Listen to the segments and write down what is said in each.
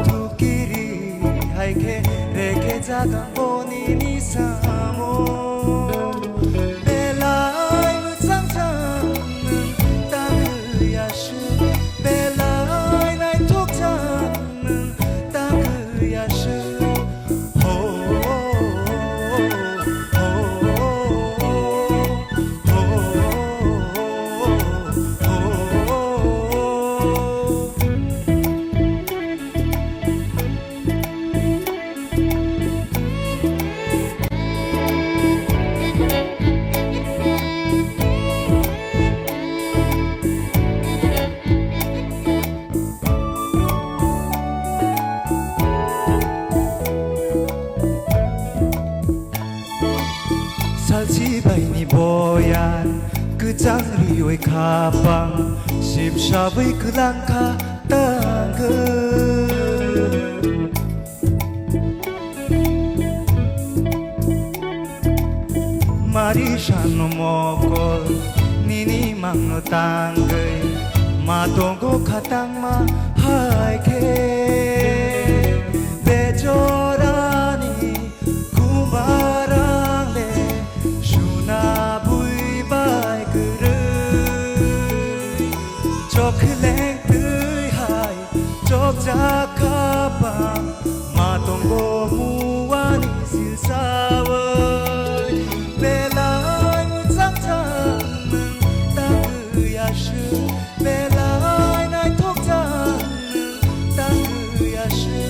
두끼리 하이게 레게 작은 본인이 사모 벨라이 무장장는 땅을 야수 벨라이 나이 톡장는 땅을 야수 살치바이니 보얀 그 장리의 가방 십샵의 그 랑카 땅그 마리샤노 먹고 니니 막노 땅그 마동고 카땅마 하이게 내조라니 구마랑 chocolate hai chok jakaba matongo muani silsawai belai muchang chang tang ya shu belai nai thok chang tang ya shu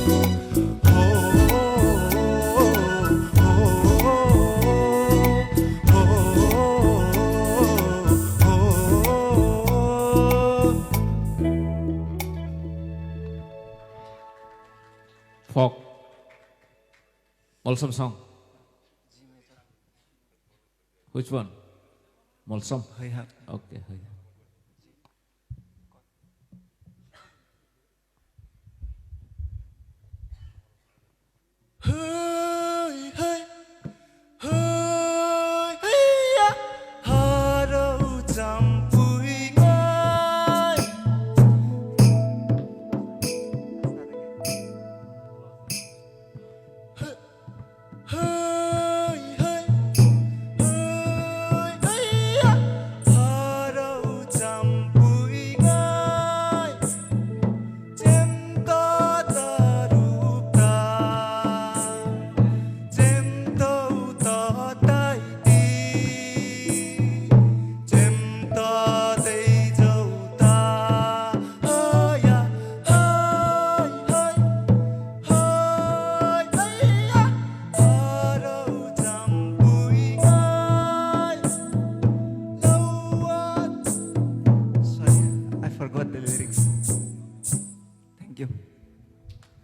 Folk Molsom song. Which one? Molsom. hơi hấp Okay.